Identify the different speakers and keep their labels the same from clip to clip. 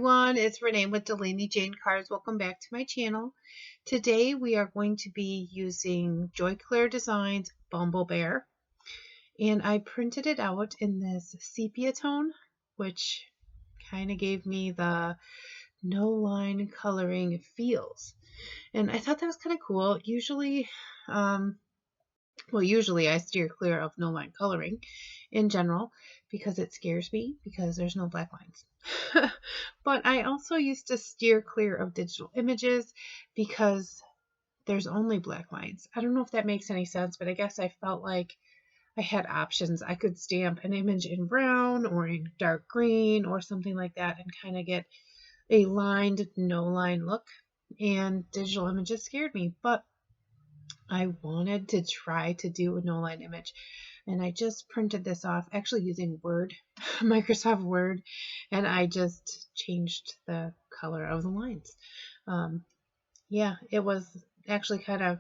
Speaker 1: everyone, it's Renee with Delaney Jane Cards. Welcome back to my channel. Today we are going to be using Joy Clair Designs Bumble Bear, and I printed it out in this sepia tone, which kind of gave me the no line coloring feels, and I thought that was kind of cool. Usually I steer clear of no line coloring in general because it scares me because there's no black lines. But I also used to steer clear of digital images because there's only black lines. I don't know if that makes any sense, but I guess I felt like I had options. I could stamp an image in brown or in dark green or something like that and kind of get a lined, no line look. And digital images scared me, but I wanted to try to do a no-line image, and I just printed this off actually using Word, Microsoft Word, and I just changed the color of the lines. Yeah, it was actually kind of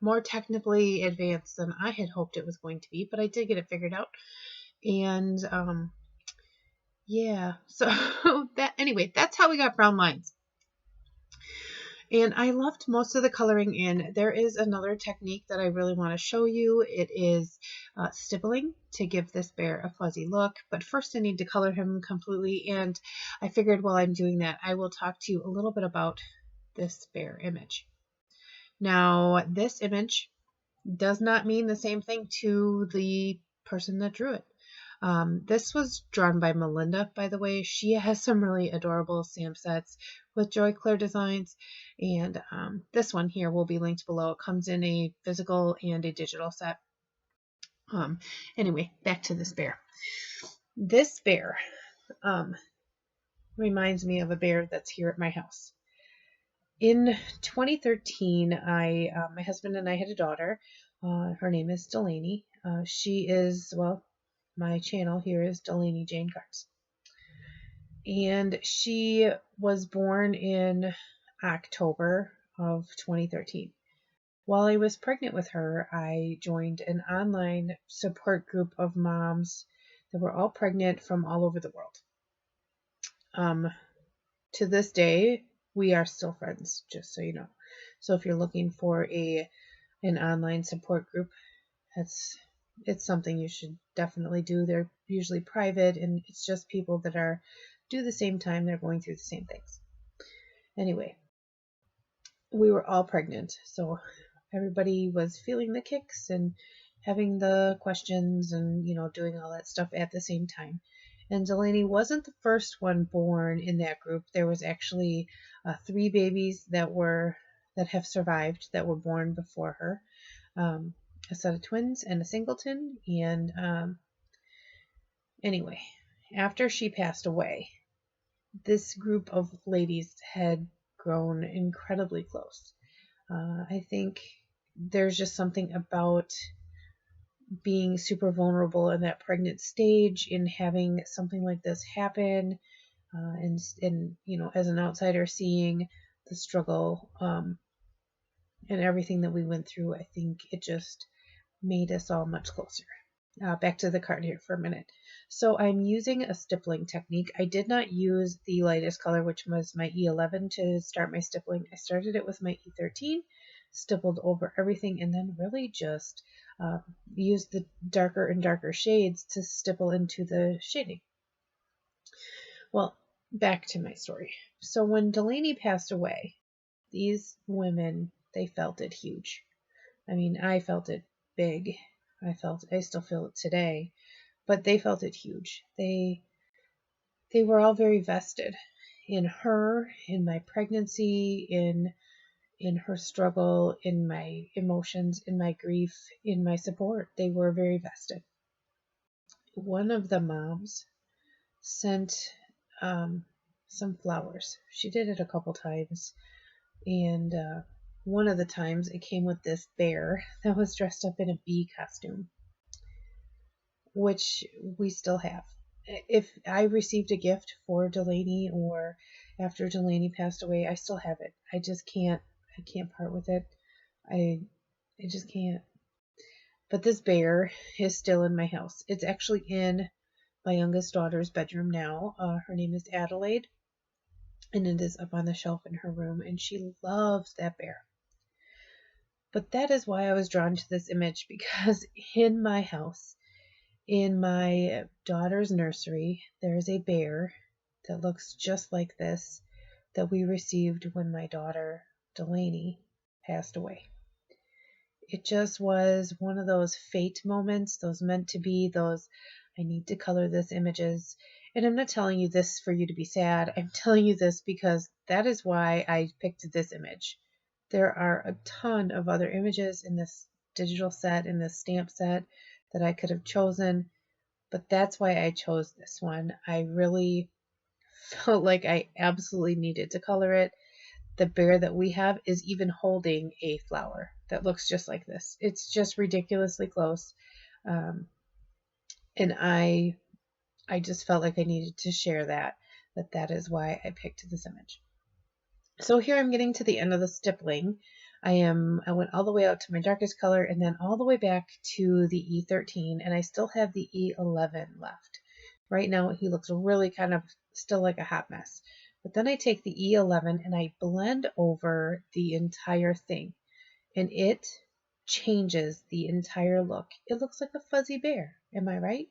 Speaker 1: more technically advanced than I had hoped it was going to be, but I did get it figured out. And yeah, so that's how we got brown lines. And I loved most of the coloring in. There is another technique that I really want to show you. It is stippling to give this bear a fuzzy look. But first I need to color him completely. And I figured while I'm doing that, I will talk to you a little bit about this bear image. Now, this image does not mean the same thing to the person that drew it. This was drawn by Melinda, by the way. She has some really adorable stamp sets with Joy Clair Designs, and this one here will be linked below. It comes in a physical and a digital set. Anyway, back to this bear. This bear reminds me of a bear that's here at my house. In 2013, my husband and I had a daughter. Her name is Delaney. She is, well, my channel here is Delaney Jane Cards. And she was born in October of 2013. While I was pregnant with her, I joined an online support group of moms that were all pregnant from all over the world. To this day, we are still friends, just so you know. So if you're looking for an online support group, it's something you should definitely do. They're usually private, and it's just people that are do the same time. They're going through the same things. Anyway, we were all pregnant, so everybody was feeling the kicks and having the questions and, doing all that stuff at the same time. And Delaney wasn't the first one born in that group. There was actually 3 babies that have survived that were born before her. A set of twins and a singleton. And anyway, after she passed away, this group of ladies had grown incredibly close. I think there's just something about being super vulnerable in that pregnant stage, in having something like this happen, and as an outsider seeing the struggle and everything that we went through, I think it just made us all much closer. Back to the card here for a minute. So I'm using a stippling technique. I did not use the lightest color, which was my E11, to start my stippling. I started it with my E13, stippled over everything, and then really just used the darker and darker shades to stipple into the shading. Well, back to my story. So when Delaney passed away, these women, they felt it huge. I mean, I felt it big. I still feel it today, but they felt it huge. They were all very vested in her, in my pregnancy, in her struggle, in my emotions, in my grief, in my support. They were very vested. One of the moms sent some flowers. She did it a couple times, and one of the times it came with this bear that was dressed up in a bee costume, which we still have. If I received a gift for Delaney or after Delaney passed away, I still have it. I can't part with it. I just can't. But this bear is still in my house. It's actually in my youngest daughter's bedroom now. Her name is Adelaide. and it is up on the shelf in her room, and she loves that bear. But that is why I was drawn to this image, because in my house, in my daughter's nursery, there is a bear that looks just like this that we received when my daughter Delaney passed away. It just was one of those fate moments, those meant to be, those I need to color this images. And I'm not telling you this for you to be sad. I'm telling you this because that is why I picked this image. There are a ton of other images in this digital set, in this stamp set, that I could have chosen, but that's why I chose this one. I really felt like I absolutely needed to color it. The bear that we have is even holding a flower that looks just like this. It's just ridiculously close. Um, and I just felt like I needed to share that is why I picked this image. So here I'm getting to the end of the stippling. I went all the way out to my darkest color and then all the way back to the E13, and I still have the E11 left. Right now he looks really kind of still like a hot mess. But then I take the E11 and I blend over the entire thing, and it changes the entire look. It looks like a fuzzy bear, am I right?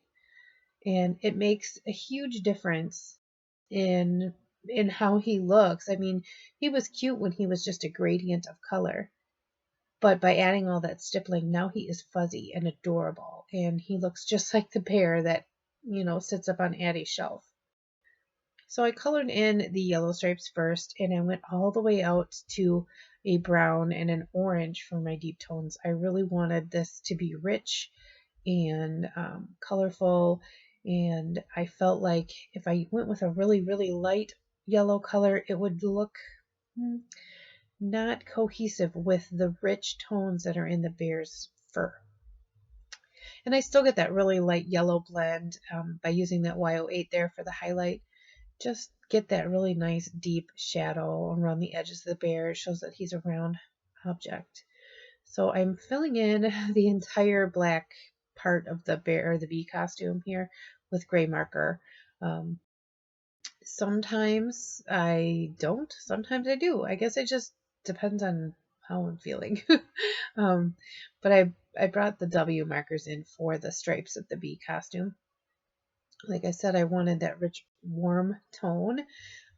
Speaker 1: And it makes a huge difference in how he looks. I mean, he was cute when he was just a gradient of color, but by adding all that stippling, now he is fuzzy and adorable, and he looks just like the bear that, sits up on Addie's shelf. So I colored in the yellow stripes first, and I went all the way out to a brown and an orange for my deep tones. I really wanted this to be rich and colorful, and I felt like if I went with a really, really light yellow color, it would look not cohesive with the rich tones that are in the bear's fur. And I still get that really light yellow blend by using that Y08 there for the highlight. Just get that really nice deep shadow around the edges of the bear. It shows that he's a round object. So I'm filling in the entire black part of the bear or the bee costume here with gray marker. Sometimes I don't, sometimes I do. I guess it just depends on how I'm feeling. But I brought the W markers in for the stripes of the bee costume. Like I said, I wanted that rich, warm tone.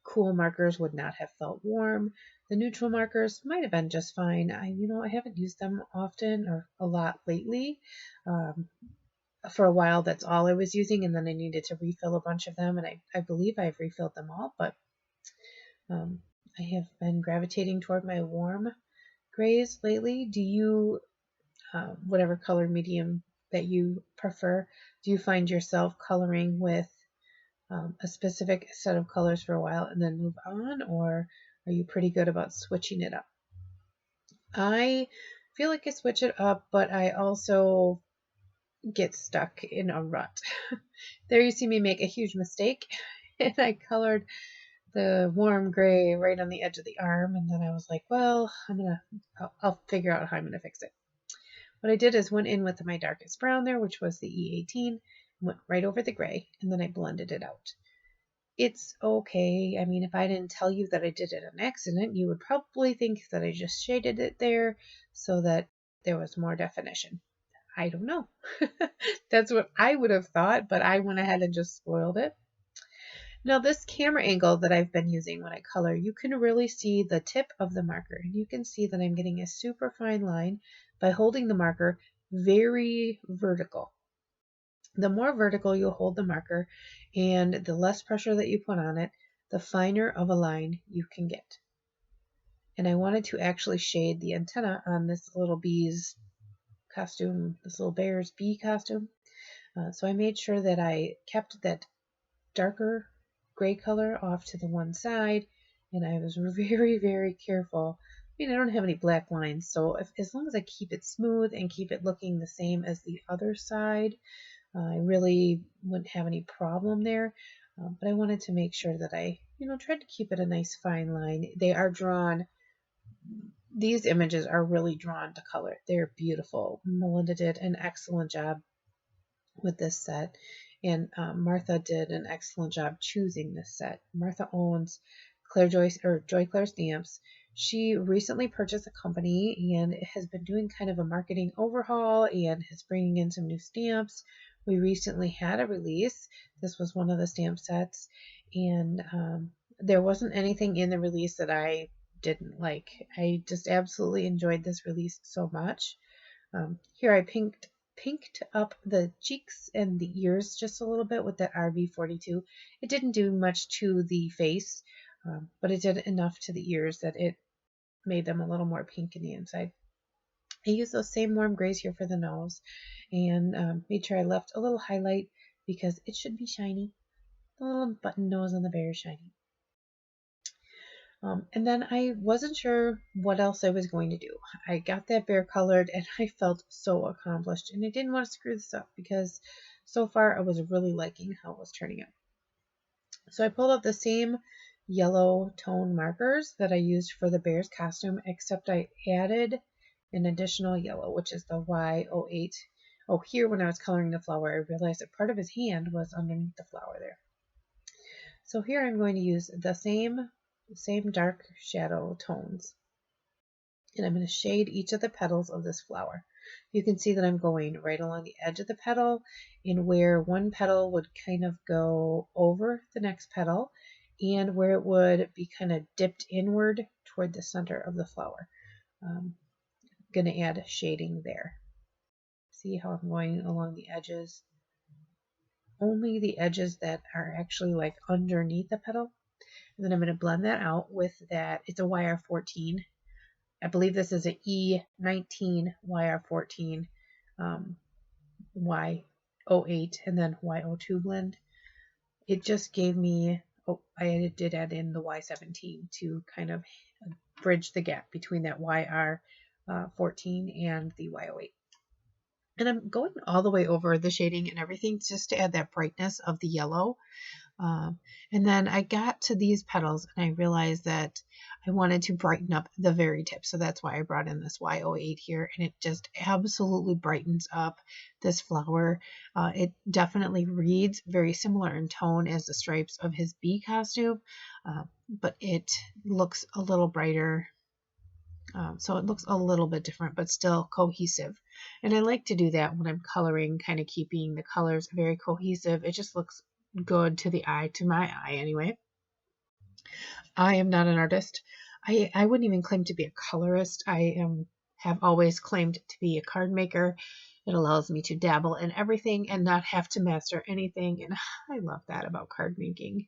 Speaker 1: Cool markers would not have felt warm. The neutral markers might have been just fine. I haven't used them often or a lot lately. For a while, that's all I was using, and then I needed to refill a bunch of them, and I believe I've refilled them all, but I have been gravitating toward my warm grays lately. Do you, whatever color medium that you prefer, do you find yourself coloring with a specific set of colors for a while and then move on, or are you pretty good about switching it up? I feel like I switch it up, but I also get stuck in a rut. There you see me make a huge mistake, and I colored the warm gray right on the edge of the arm, and then I was like, well, I'll figure out how I'm gonna fix it. What I did is went in with my darkest brown there, which was the E18, went right over the gray, and then I blended it out. It's okay. I mean, if I didn't tell you that I did it on accident, you would probably think that I just shaded it there so that there was more definition. I don't know. That's what I would have thought, but I went ahead and just spoiled it. Now, this camera angle that I've been using when I color, you can really see the tip of the marker, and you can see that I'm getting a super fine line by holding the marker very vertical. The more vertical you hold the marker and the less pressure that you put on it, the finer of a line you can get. And I wanted to actually shade the antenna on this little bee's costume, this little bear's bee costume. So I made sure that I kept that darker gray color off to the one side, and I was very, very careful. I mean, I don't have any black lines, so as long as I keep it smooth and keep it looking the same as the other side, I really wouldn't have any problem there. But I wanted to make sure that I, tried to keep it a nice fine line. They are drawn. These images are really drawn to color. They're beautiful. Melinda did an excellent job with this set, and Martha did an excellent job choosing this set. Martha owns Joy Clair stamps. She recently purchased a company and has been doing kind of a marketing overhaul and is bringing in some new stamps. We recently had a release. This was one of the stamp sets, and there wasn't anything in the release that I didn't like. I just absolutely enjoyed this release so much. Here I pinked up the cheeks and the ears just a little bit with that RB42. It didn't do much to the face, but it did enough to the ears that it made them a little more pink in the inside. I used those same warm grays here for the nose and made sure I left a little highlight because it should be shiny. The little button nose on the bear is shiny. And then I wasn't sure what else I was going to do. I got that bear colored and I felt so accomplished, and I didn't want to screw this up because so far I was really liking how it was turning out. So I pulled up the same yellow tone markers that I used for the bear's costume, except I added an additional yellow, which is the Y08. Oh, here when I was coloring the flower, I realized that part of his hand was underneath the flower there. So here I'm going to use the same dark shadow tones, and I'm going to shade each of the petals of this flower. You can see that I'm going right along the edge of the petal, and where one petal would kind of go over the next petal and where it would be kind of dipped inward toward the center of the flower. I'm going to add shading there. See how I'm going along the edges? Only the edges that are actually like underneath the petal. And then I'm going to blend that out with that. It's a YR14. I believe this is an E19 YR14, Y08, and then Y02 blend. It just gave me, I did add in the Y17 to kind of bridge the gap between that YR14 and the Y08. And I'm going all the way over the shading and everything just to add that brightness of the yellow. And then I got to these petals and I realized that I wanted to brighten up the very tip. So that's why I brought in this Y08 here, and it just absolutely brightens up this flower. It definitely reads very similar in tone as the stripes of his bee costume, but it looks a little brighter. So it looks a little bit different, but still cohesive. And I like to do that when I'm coloring, kind of keeping the colors very cohesive. It just looks good to the eye, to my eye anyway. I am not an artist. I wouldn't even claim to be a colorist. Have always claimed to be a card maker. It allows me to dabble in everything and not have to master anything, and I love that about card making.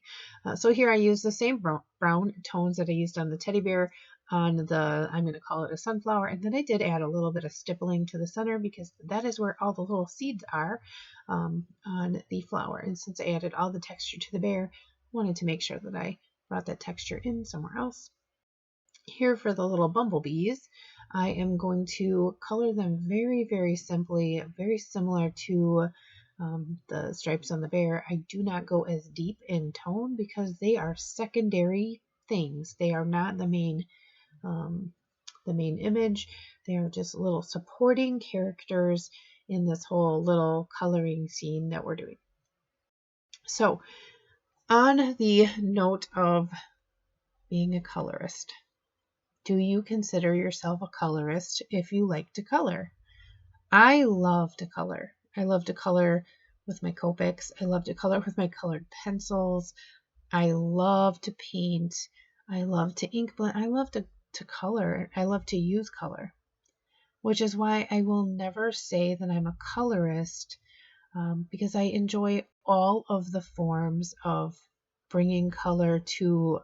Speaker 1: So here I use the same brown tones that I used on the teddy bear on the, I'm going to call it a sunflower, and then I did add a little bit of stippling to the center because that is where all the little seeds are on the flower. And since I added all the texture to the bear, I wanted to make sure that I brought that texture in somewhere else. Here for the little bumblebees, I am going to color them very, very simply, very similar to the stripes on the bear. I do not go as deep in tone because they are secondary things. They are not the main image. They are just little supporting characters in this whole little coloring scene that we're doing. So on the note of being a colorist, do you consider yourself a colorist if you like to color? I love to color. I love to color with my Copics. I love to color with my colored pencils. I love to paint. I love to ink blend. I love to color. I love to use color, which is why I will never say that I'm a colorist, because I enjoy all of the forms of bringing color to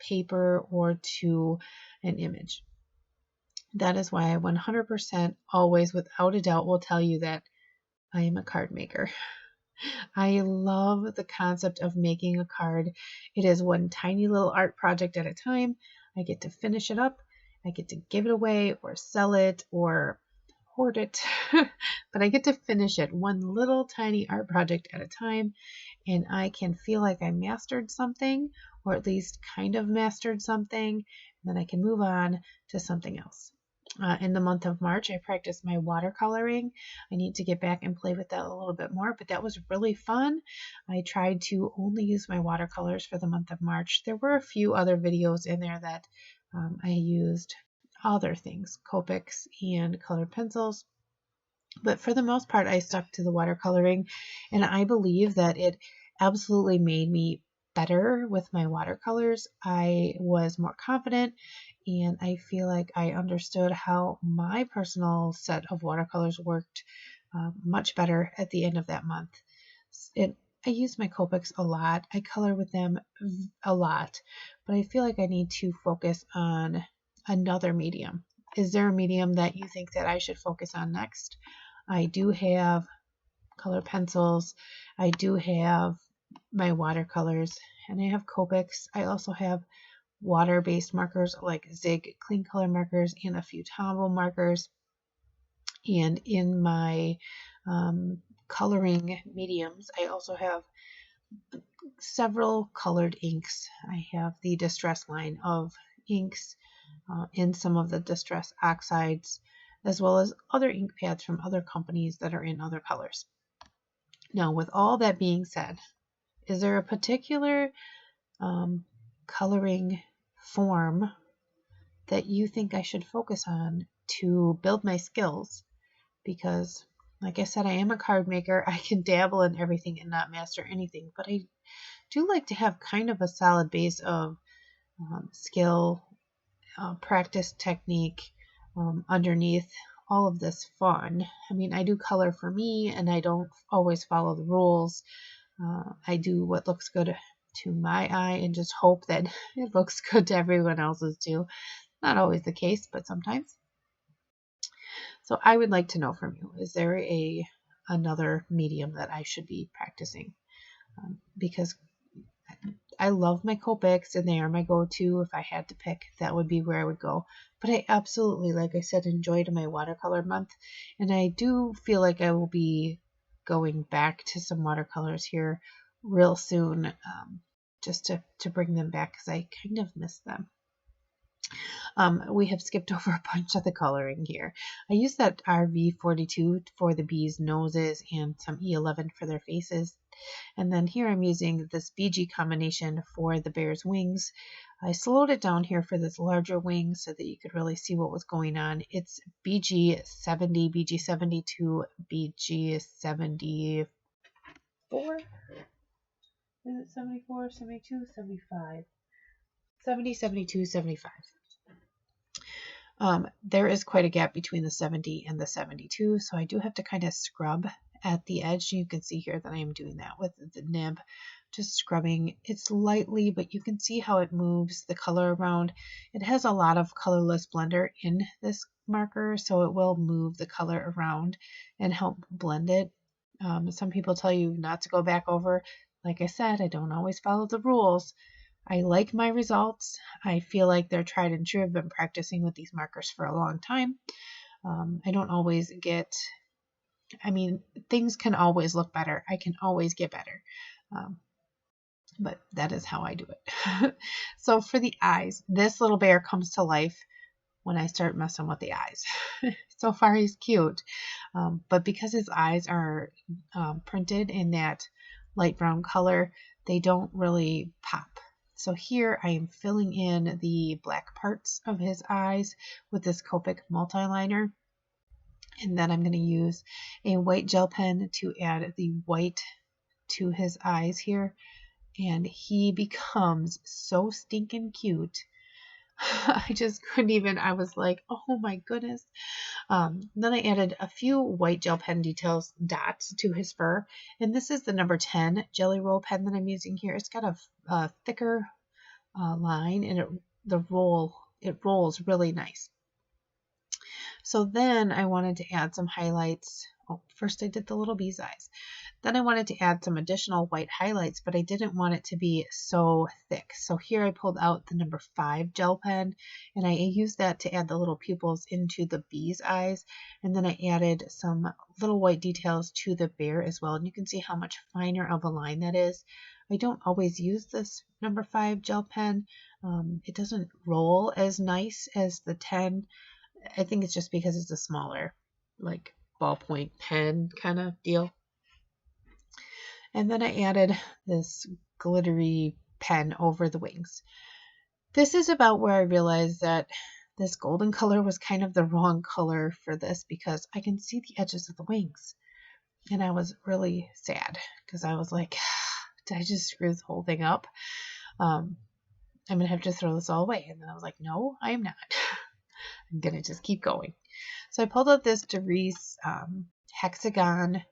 Speaker 1: paper or to an image. That is why I 100% always, without a doubt, will tell you that I am a card maker. I love the concept of making a card. It is one tiny little art project at a time. I get to finish it up. I get to give it away or sell it or hoard it, but I get to finish it one little tiny art project at a time, and I can feel like I mastered something, or at least kind of mastered something, and then I can move on to something else. In the month of March, I practiced my watercoloring. I need to get back and play with that a little bit more, but that was really fun. I tried to only use my watercolors for the month of March. There were a few other videos in there that I used other things, Copics and colored pencils. But for the most part, I stuck to the watercoloring, and I believe that it absolutely made me better with my watercolors. I was more confident, and I feel like I understood how my personal set of watercolors worked much better at the end of that month. I use my Copics a lot. I color with them a lot, but I feel like I need to focus on another medium. Is there a medium that you think that I should focus on next? I do have color pencils. I do have my watercolors, and I have Copics. I also have water-based markers like Zig clean color markers and a few Tombow markers. And in my coloring mediums, I also have several colored inks. I have the Distress line of inks in some of the Distress oxides, as well as other ink pads from other companies that are in other colors. Now, with all that being said, is there a particular coloring form that you think I should focus on to build my skills? Because, like I said, I am a card maker. I can dabble in everything and not master anything, but I do like to have kind of a solid base of skill, practice, technique underneath all of this fun. I mean, I do color for me, and I don't always follow the rules. I do what looks good to my eye and just hope that it looks good to everyone else's too. Not always the case, but sometimes. So I would like to know from you, is there another medium that I should be practicing? Because I love my Copics, and they are my go-to. If I had to pick, that would be where I would go. But I absolutely, like I said, enjoyed my watercolor month, and I do feel like I will be going back to some watercolors here real soon, just to bring them back because I kind of miss them. We have skipped over a bunch of the coloring here. I used that RV42 for the bees' noses and some E11 for their faces. And then here I'm using this BG combination for the bear's wings. I slowed it down here for this larger wing so that you could really see what was going on. It's BG70, BG72, BG74. Is it 74, 72, 75? 70, 72, 75. There is quite a gap between the 70 and the 72, so I do have to kind of scrub at the edge. You can see here that I am doing that with the nib, just scrubbing. It's lightly, but you can see how it moves the color around. It has a lot of colorless blender in this marker, so it will move the color around and help blend it. Some people tell you not to go back over. Like I said, I don't always follow the rules. I like my results. I feel like they're tried and true. I've been practicing with these markers for a long time. I don't always get, things can always look better. I can always get better. But that is how I do it. So for the eyes, this little bear comes to life when I start messing with the eyes. So far he's cute. But because his eyes are printed in that light brown color, they don't really pop. So here I am filling in the black parts of his eyes with this Copic multi-liner. And then I'm going to use a white gel pen to add the white to his eyes here. And he becomes so stinking cute. I just couldn't even, I was like, oh my goodness. Then I added a few white gel pen details dots to his fur. And this is the number 10 Jelly Roll pen that I'm using here. It's got a thicker line, and it rolls really nice. So then I wanted to add some highlights. Oh, first I did the little bee's eyes. Then I wanted to add some additional white highlights, but I didn't want it to be so thick. So here I pulled out the number 5 gel pen, and I used that to add the little pupils into the bee's eyes. And then I added some little white details to the bear as well. And you can see how much finer of a line that is. I don't always use this number 5 gel pen. It doesn't roll as nice as the 10. I think it's just because it's a smaller, like ballpoint pen kind of deal. And then I added this glittery pen over the wings. This is about where I realized that this golden color was kind of the wrong color for this because I can see the edges of the wings. And I was really sad because I was like, did I just screw this whole thing up? I'm going to have to throw this all away. And then I was like, no, I am not. I'm going to just keep going. So I pulled out this Digis hexagon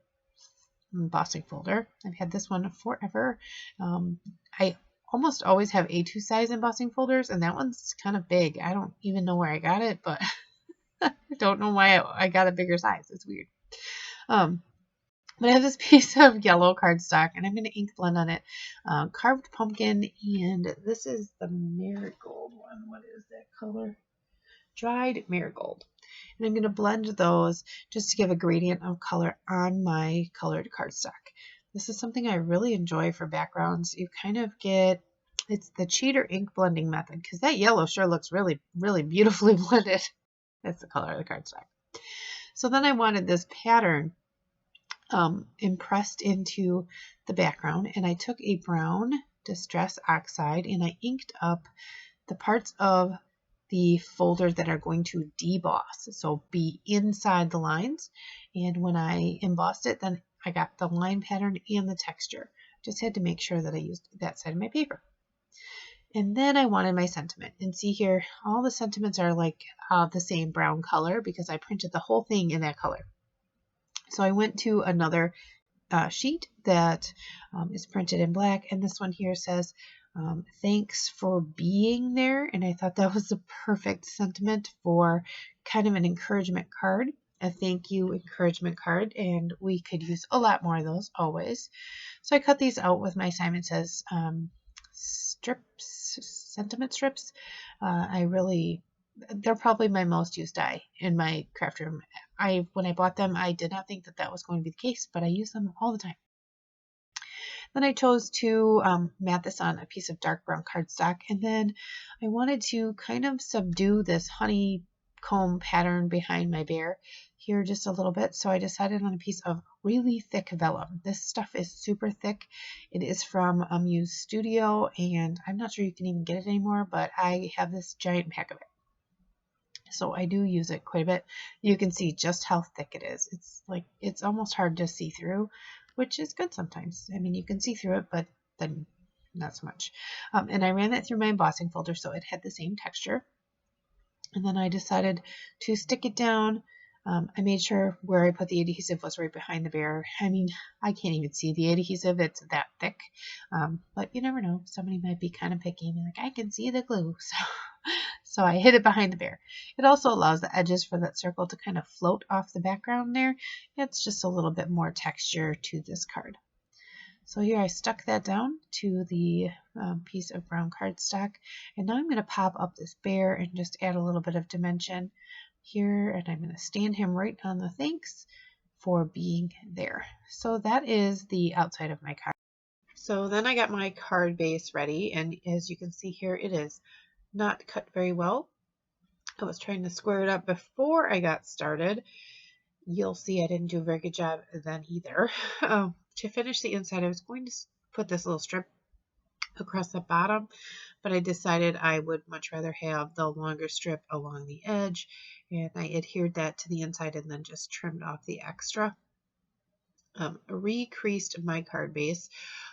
Speaker 1: embossing folder. I've had this one forever. I almost always have A2 size embossing folders, and that one's kind of big. I don't even know where I got it, but I don't know why I got a bigger size. It's weird. But I have this piece of yellow cardstock, and I'm going to ink blend on it. Carved pumpkin, and this is the marigold one. What is that color? Dried marigold. And I'm going to blend those just to give a gradient of color on my colored cardstock. This is something I really enjoy for backgrounds. You kind of get, it's the cheater ink blending method, because that yellow sure looks really, really beautifully blended. That's the color of the cardstock. So then I wanted this pattern impressed into the background, and I took a brown Distress Oxide and I inked up the parts of the folder that are going to deboss, so be inside the lines. And when I embossed it, then I got the line pattern and the texture. Just had to make sure that I used that side of my paper. And then I wanted my sentiment. And see here, all the sentiments are like the same brown color because I printed the whole thing in that color. So I went to another sheet that is printed in black, and this one here says, thanks for being there. And I thought that was the perfect sentiment for kind of an encouragement card, a thank you encouragement card, and we could use a lot more of those always. So I cut these out with my Simon Says strips, sentiment strips. They're probably my most used die in my craft room. When I bought them, I did not think that that was going to be the case, but I use them all the time. Then I chose to mat this on a piece of dark brown cardstock, and then I wanted to kind of subdue this honeycomb pattern behind my bear here just a little bit. So I decided on a piece of really thick vellum. This stuff is super thick. It is from Muse Studio, and I'm not sure you can even get it anymore, but I have this giant pack of it. So I do use it quite a bit. You can see just how thick it is. It's almost hard to see through, which is good sometimes. I mean, you can see through it, but then not so much. And I ran that through my embossing folder so it had the same texture. And then I decided to stick it down. I made sure where I put the adhesive was right behind the bear. I mean, I can't even see the adhesive. It's that thick. But you never know. Somebody might be kind of picky and be like, I can see the glue. So I hid it behind the bear. It also allows the edges for that circle to kind of float off the background there. It's just a little bit more texture to this card. So here I stuck that down to the piece of brown cardstock. And now I'm going to pop up this bear and just add a little bit of dimension here. And I'm going to stand him right on the thanks for being there. So that is the outside of my card. So then I got my card base ready. And as you can see here, it is not cut very well. I was trying to square it up before I got started. You'll see I didn't do a very good job then either. To finish the inside, I was going to put this little strip across the bottom, but I decided I would much rather have the longer strip along the edge, and I adhered that to the inside and then just trimmed off the extra. Recreased my card base.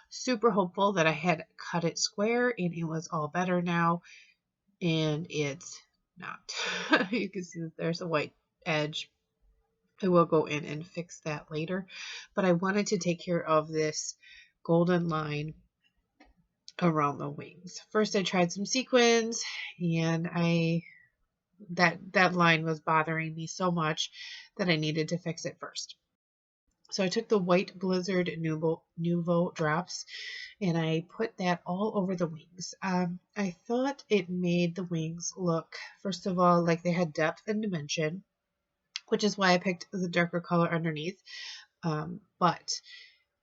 Speaker 1: Super hopeful that I had cut it square and it was all better now. And it's not. You can see that there's a white edge. I will go in and fix that later, but I wanted to take care of this golden line around the wings. First I tried some sequins, and that line was bothering me so much that I needed to fix it first. So I took the white Blizzard Nouveau drops and I put that all over the wings. I thought it made the wings look, first of all, like they had depth and dimension, which is why I picked the darker color underneath. But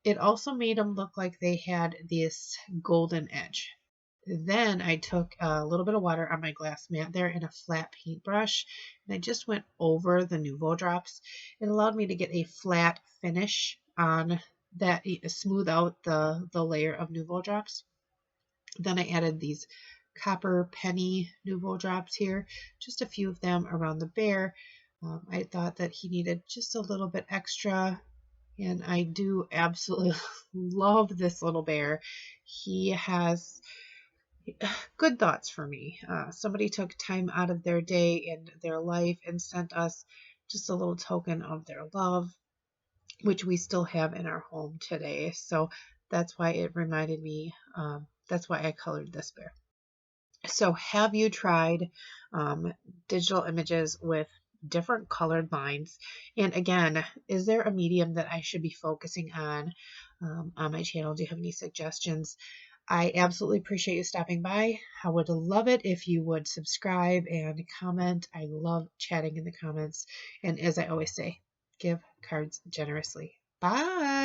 Speaker 1: it also made them look like they had this golden edge. Then I took a little bit of water on my glass mat there and a flat paintbrush, and I just went over the Nouveau drops. It allowed me to get a flat finish on that, smooth out the layer of Nouveau drops. Then I added these copper penny Nouveau drops here, just a few of them around the bear. I thought that he needed just a little bit extra, and I do absolutely love this little bear. He has good thoughts for me. Somebody took time out of their day in their life and sent us just a little token of their love, which we still have in our home today. So that's why it reminded me, that's why I colored this bear. So have you tried digital images with different colored lines? And again, is there a medium that I should be focusing on my channel? Do you have any suggestions? I absolutely appreciate you stopping by. I would love it if you would subscribe and comment. I love chatting in the comments. And as I always say, give cards generously. Bye.